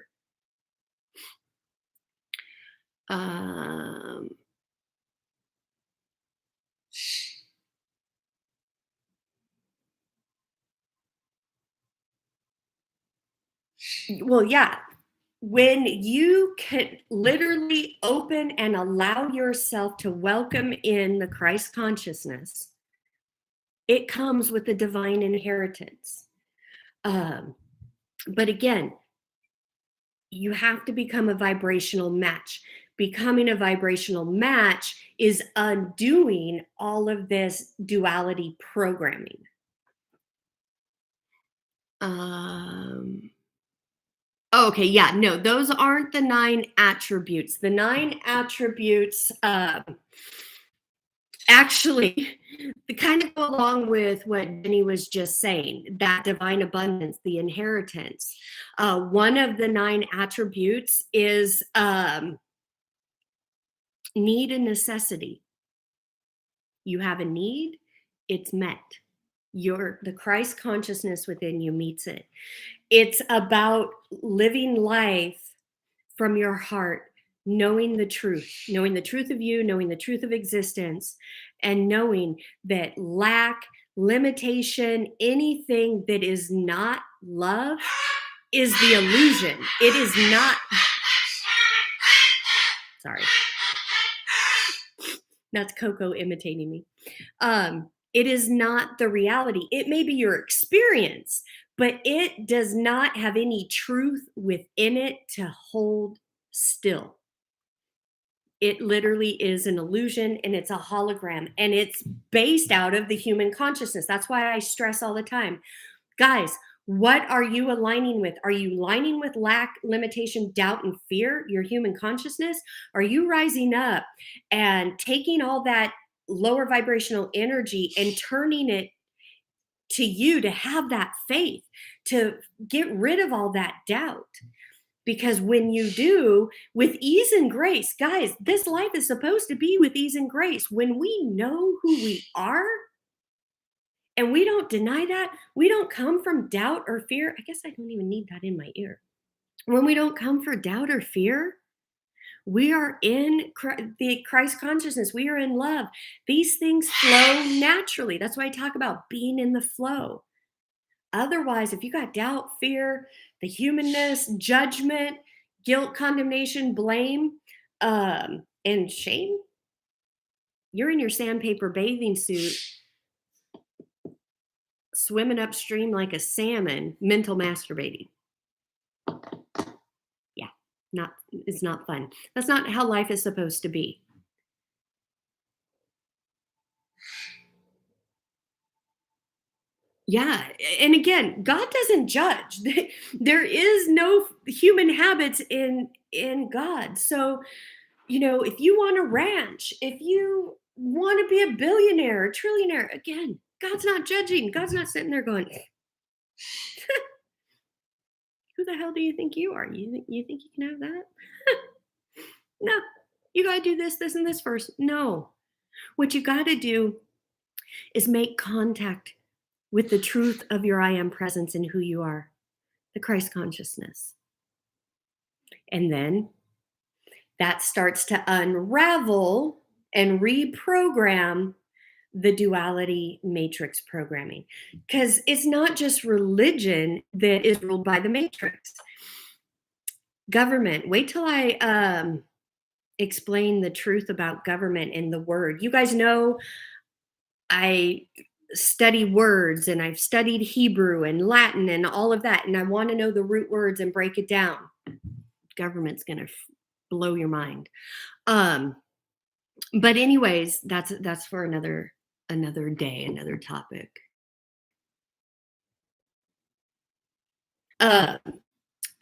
Well, yeah. When you can literally open and allow yourself to welcome in the Christ consciousness, it comes with the divine inheritance. But again, you have to become a vibrational match. Becoming a vibrational match is undoing all of this duality programming. Okay, yeah, no, those aren't the 9 attributes. The 9 attributes actually they kind of go along with what Jenny was just saying, that divine abundance, the inheritance. One of the 9 attributes is need and necessity. You have a need, it's met. The Christ consciousness within you meets it. It's about living life from your heart, knowing the truth of you, knowing the truth of existence, and knowing that lack, limitation, anything that is not love is the illusion. It is not. Sorry. That's Coco imitating me. It is not the reality. It may be your experience, but it does not have any truth within it to hold still. It literally is an illusion and it's a hologram and it's based out of the human consciousness. That's why I stress all the time, guys, What are you aligning with? Are you aligning with lack, limitation, doubt, and fear, your human consciousness? Are you rising up and taking all that lower vibrational energy and turning it to you to have that faith, to get rid of all that doubt? Because when you do, with ease and grace, guys, this life is supposed to be with ease and grace. When we know who we are and we don't deny that, we don't come from doubt or fear. I guess I don't even need that in my ear. When we don't come for doubt or fear, we are in the Christ consciousness. We are in love. These things flow naturally. That's why I talk about being in the flow. Otherwise, if you got doubt, fear, the humanness, judgment, guilt, condemnation, blame, and shame, you're in your sandpaper bathing suit, swimming upstream like a salmon, mental masturbating. Yeah, it's not fun. That's not how life is supposed to be. Yeah, and again, God doesn't judge. There is no human habits in God. So, if you want a ranch, if you want to be a billionaire, a trillionaire, again, God's not judging. God's not sitting there going, "Who the hell do you think you are? You think you can have that?" No. You got to do this, this, and this first. No. What you got to do is make contact with the truth of your I am presence and who you are, the Christ consciousness. And then that starts to unravel and reprogram the duality matrix programming. Because it's not just religion that is ruled by the matrix. Government. Wait till I explain the truth about government and the word. You guys know I study words and I've studied Hebrew and Latin and all of that. And I want to know the root words and break it down. Government's going to blow your mind. But anyways, that's for another day, another topic. Uh,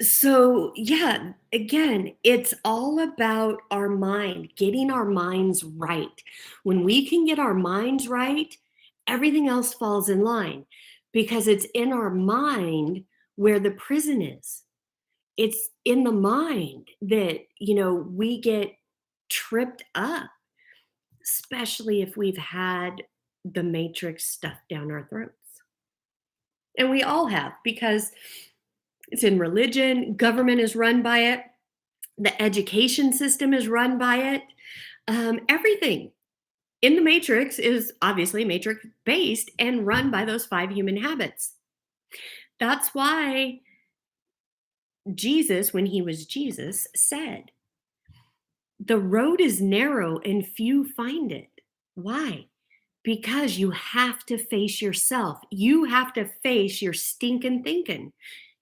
so yeah, again, it's all about our mind, getting our minds right. When we can get our minds right, everything else falls in line because it's in our mind where the prison is. It's in the mind that, we get tripped up, especially if we've had the matrix stuffed down our throats. And we all have, because it's in religion, government is run by it, the education system is run by it. Everything in the matrix is obviously matrix based and run by those 5 human habits. That's why Jesus, when he was Jesus, said, "The road is narrow and few find it." Why? Because you have to face yourself. You have to face your stinking thinking.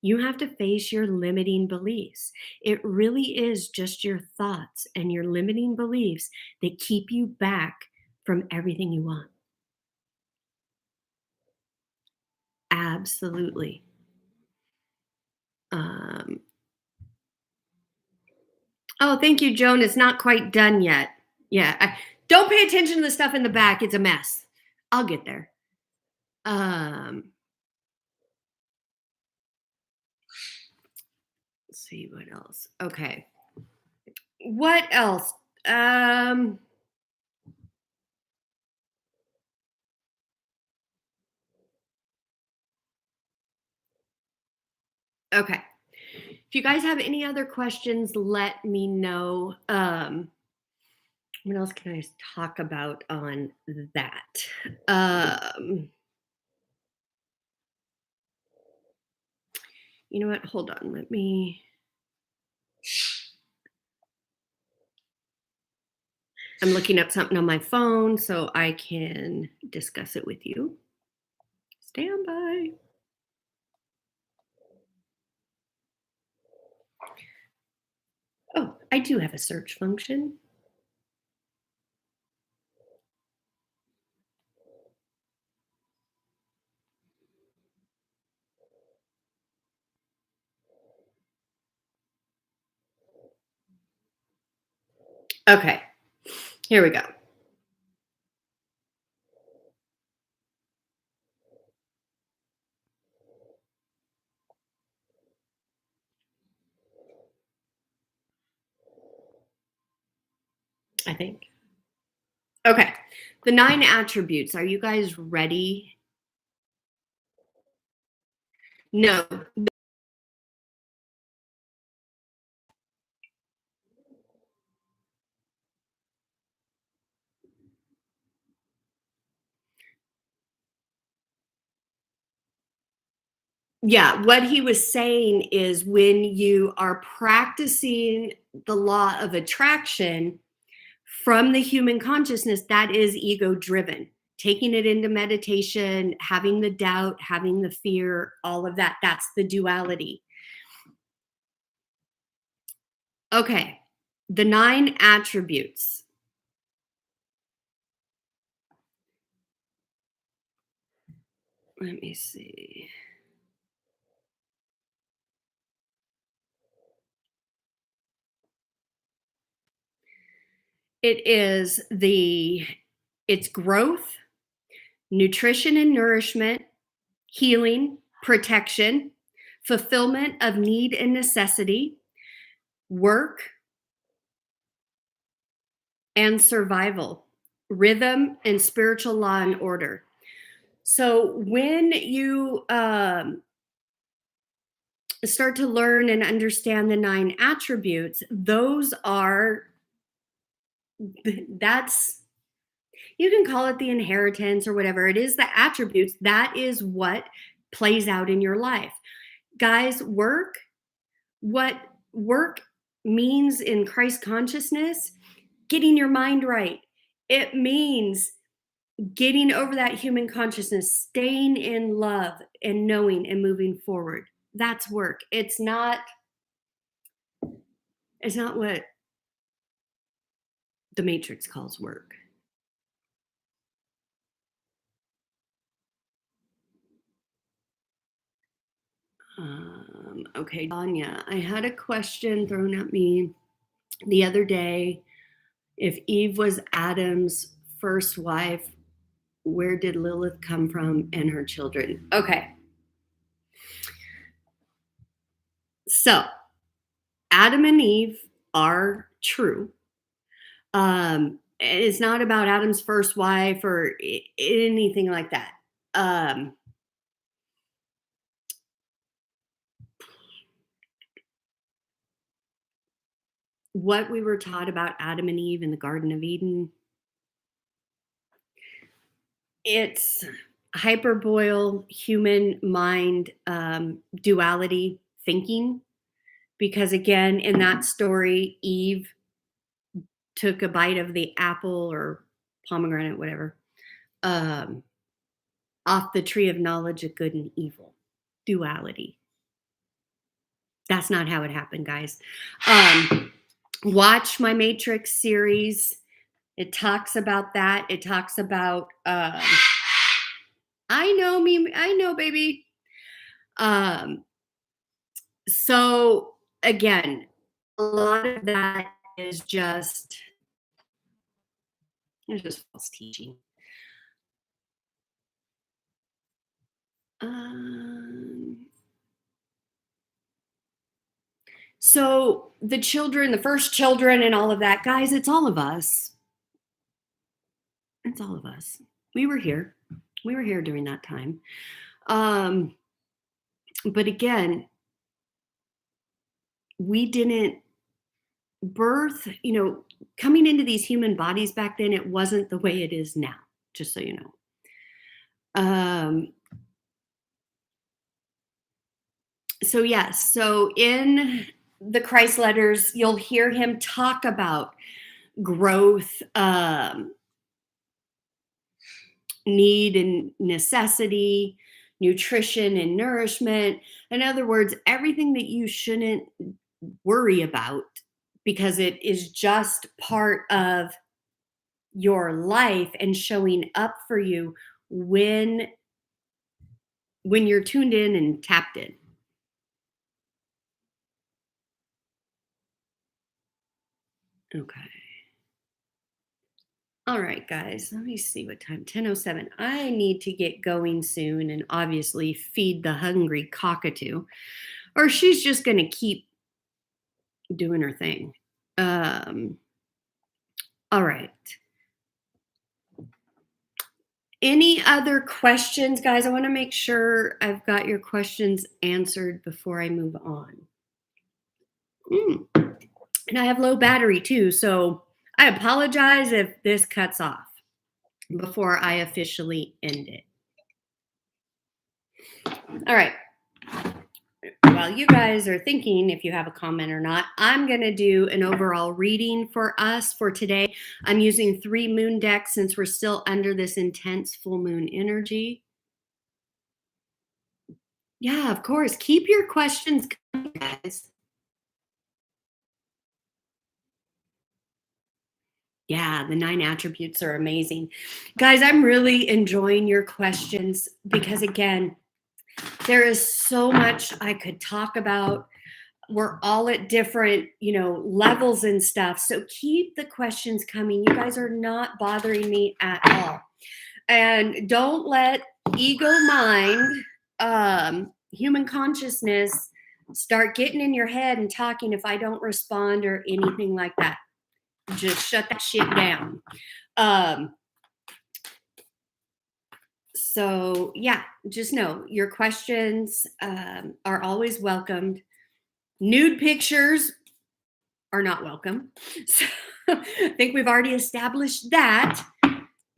You have to face your limiting beliefs. It really is just your thoughts and your limiting beliefs that keep you back from everything you want. Absolutely. Oh, thank you, Joan. It's not quite done yet. Yeah. Don't pay attention to the stuff in the back. It's a mess. I'll get there. Let's see what else. Okay. What else? Okay. If you guys have any other questions, let me know. What else can I talk about on that? You know what? Hold on. I'm looking up something on my phone so I can discuss it with you. Stand by. Oh, I do have a search function. Okay, here we go. I think. Okay. The 9 attributes. Are you guys ready? No. Yeah, what he was saying is when you are practicing the law of attraction from the human consciousness, that is ego driven. Taking it into meditation, having the doubt, having the fear, all of that, that's the duality. Okay, the 9 attributes. Let me see. It's growth, nutrition and nourishment, healing, protection, fulfillment of need and necessity, work, and survival, rhythm, and spiritual law and order. So when you start to learn and understand the 9 attributes, that's, you can call it the inheritance or whatever. It is the attributes. That is what plays out in your life. Guys, what work means in Christ consciousness, getting your mind right. It means getting over that human consciousness, staying in love and knowing and moving forward. That's work. It's not what the Matrix calls work. Okay, Danya, I had a question thrown at me the other day. If Eve was Adam's first wife, where did Lilith come from and her children? Okay. So, Adam and Eve are true. It's not about Adam's first wife or anything like that. What we were taught about Adam and Eve in the Garden of Eden, it's hyperboreal human mind duality thinking. Because again, in that story, Eve took a bite of the apple or pomegranate, whatever, um, off the tree of knowledge of good and evil. Duality. That's not how it happened, guys. Watch my Matrix series. It talks about that. It talks about, I know me, I know, baby. So again, a lot of that is just, it's just false teaching. So the children, the first children and all of that, guys, it's all of us. It's all of us. We were here. We were here during that time. But again, we didn't birth, coming into these human bodies back then, it wasn't the way it is now, just so you know. So yes, so in the Christ letters, you'll hear him talk about growth, need and necessity, nutrition and nourishment. In other words, everything that you shouldn't worry about because it is just part of your life and showing up for you when you're tuned in and tapped in. Okay. All right, guys, let me see what time. 10:07. I need to get going soon and obviously feed the hungry cockatoo, or she's just going to keep doing her thing. Um, all right. Any other questions, guys? I want to make sure I've got your questions answered before I move on. And I have low battery too, so I apologize if this cuts off before I officially end it. All right. While you guys are thinking if you have a comment or not, I'm going to do an overall reading for us for today. I'm using 3 moon decks since we're still under this intense full moon energy. Yeah, of course. Keep your questions coming, guys. Yeah, the 9 attributes are amazing. Guys, I'm really enjoying your questions because, again, there is so much I could talk about. We're all at different, levels and stuff. So keep the questions coming. You guys are not bothering me at all. And don't let ego mind, human consciousness start getting in your head and talking if I don't respond or anything like that. Just shut that shit down. So yeah, just know your questions are always welcomed. Nude pictures are not welcome. So I think we've already established that.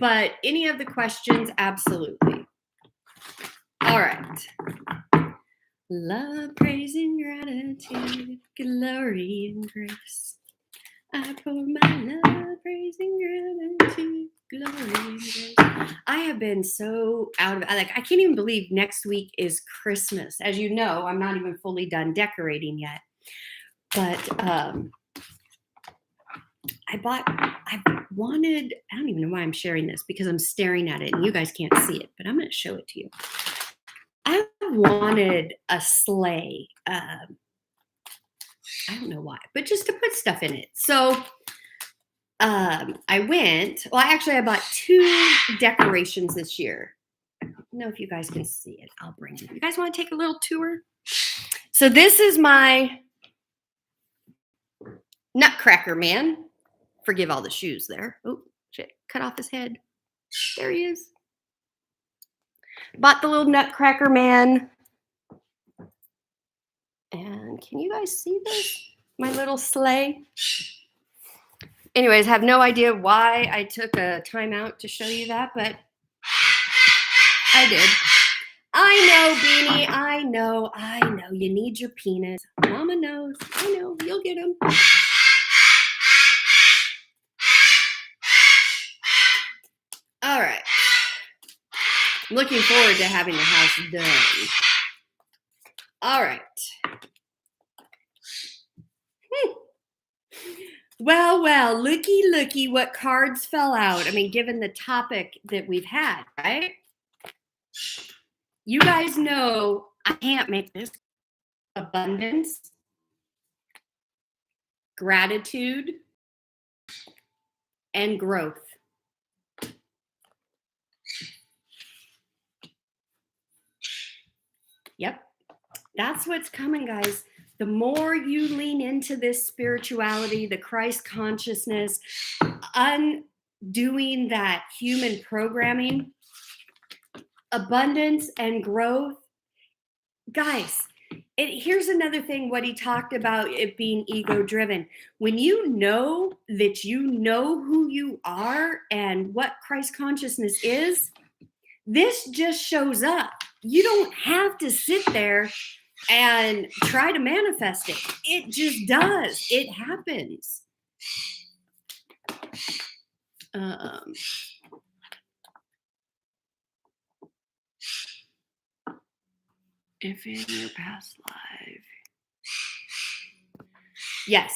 But any of the questions, absolutely. All right. Love, praise, and gratitude, glory and grace. I pour my love, praise, and gratitude, glory and grace. I have been so out of it. I can't even believe next week is Christmas. As you know, I'm not even fully done decorating yet. But I don't even know why I'm sharing this because I'm staring at it and you guys can't see it, but I'm going to show it to you. I wanted a sleigh. I don't know why, but just to put stuff in it. So I bought 2 decorations this year. I don't know if you guys can see it. I'll bring it. You guys want to take a little tour? So this is my Nutcracker man. Forgive all the shoes there. Oh, shit. Cut off his head. There he is. Bought the little Nutcracker man. And can you guys see this? My little sleigh. Anyways, have no idea why I took a time out to show you that, but I did. I know, Beanie. I know. You need your penis. Mama knows. I know. You'll get them. All right. I'm looking forward to having the house done. All right. Well, looky what cards fell out. I mean, given the topic that we've had, right? You guys know I can't make this. Abundance, gratitude, and growth. Yep. That's what's coming, guys. The more you lean into this spirituality, the Christ consciousness, undoing that human programming, abundance and growth. Guys, here's another thing, what he talked about, it being ego driven. When you know that you know who you are and what Christ consciousness is, this just shows up. You don't have to sit there and try to manifest it. It just does. It happens. If in your past life. Yes.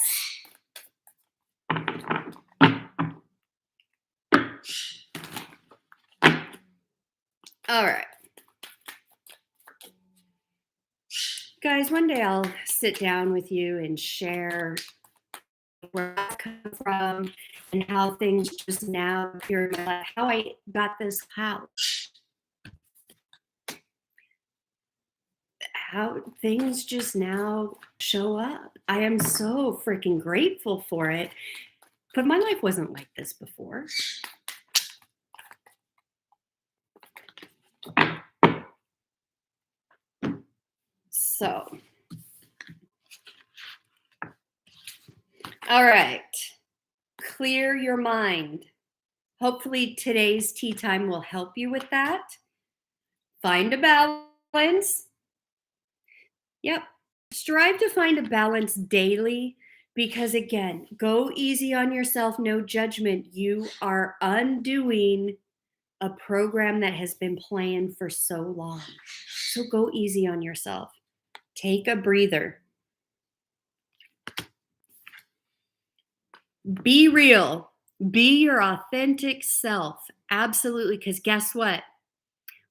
All right. Guys, one day I'll sit down with you and share where I've come from and how things just now appear in my life, how I got this house, how things just now show up. I am so freaking grateful for it. But my life wasn't like this before. So, all right. Clear your mind. Hopefully today's tea time will help you with that. Find a balance. Yep. Strive to find a balance daily because, again, go easy on yourself, no judgment. You are undoing a program that has been planned for so long. So go easy on yourself. Take a breather. Be real. Be your authentic self. Absolutely. Because guess what?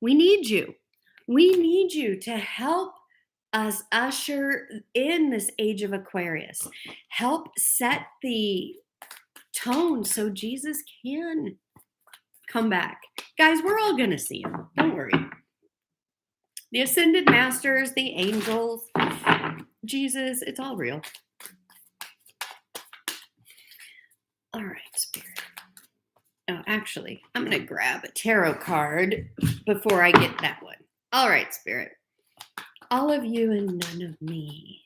We need you. We need you to help us usher in this age of Aquarius. Help set the tone so Jesus can come back. Guys, we're all going to see him. Don't worry. The ascended masters, the angels, Jesus, it's all real. All right, Spirit. Oh, actually, I'm going to grab a tarot card before I get that one. All right, Spirit. All of you and none of me.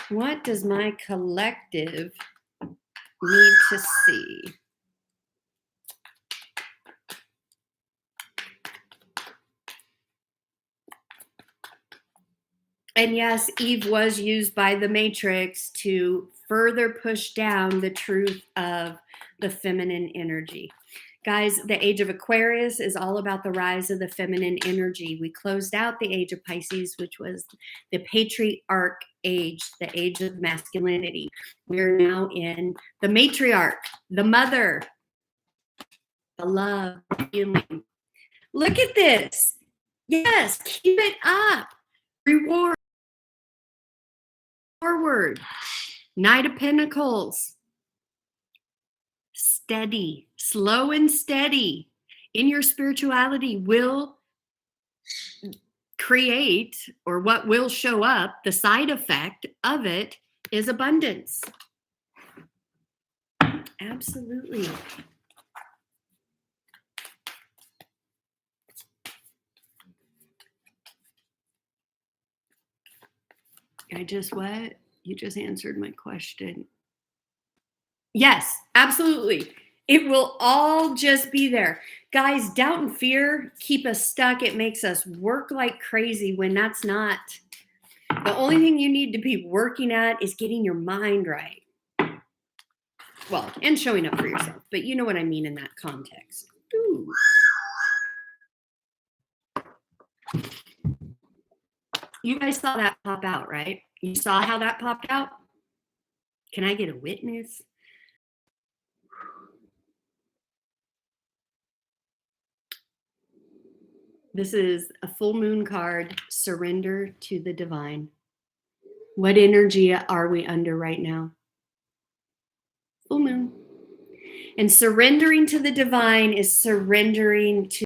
What does my collective need to see? And yes, Eve was used by the Matrix to further push down the truth of the feminine energy. Guys, the age of Aquarius is all about the rise of the feminine energy. We closed out the age of Pisces, which was the patriarch age, the age of masculinity. We're now in the matriarch, the mother, the love, the healing. Look at this. Yes, keep it up. Reward. Forward. Knight of Pentacles. Steady, slow and steady in your spirituality will create, or what will show up, the side effect of it is abundance. Absolutely. What? You just answered my question. Yes, absolutely. It will all just be there. Guys, doubt and fear keep us stuck. It makes us work like crazy when that's not. The only thing you need to be working at is getting your mind right. Well, and showing up for yourself, but you know what I mean in that context. Ooh. You guys saw that pop out, right? You saw how that popped out? Can I get a witness? This is a full moon card, surrender to the divine. What energy are we under right now? Full moon. And surrendering to the divine is surrendering to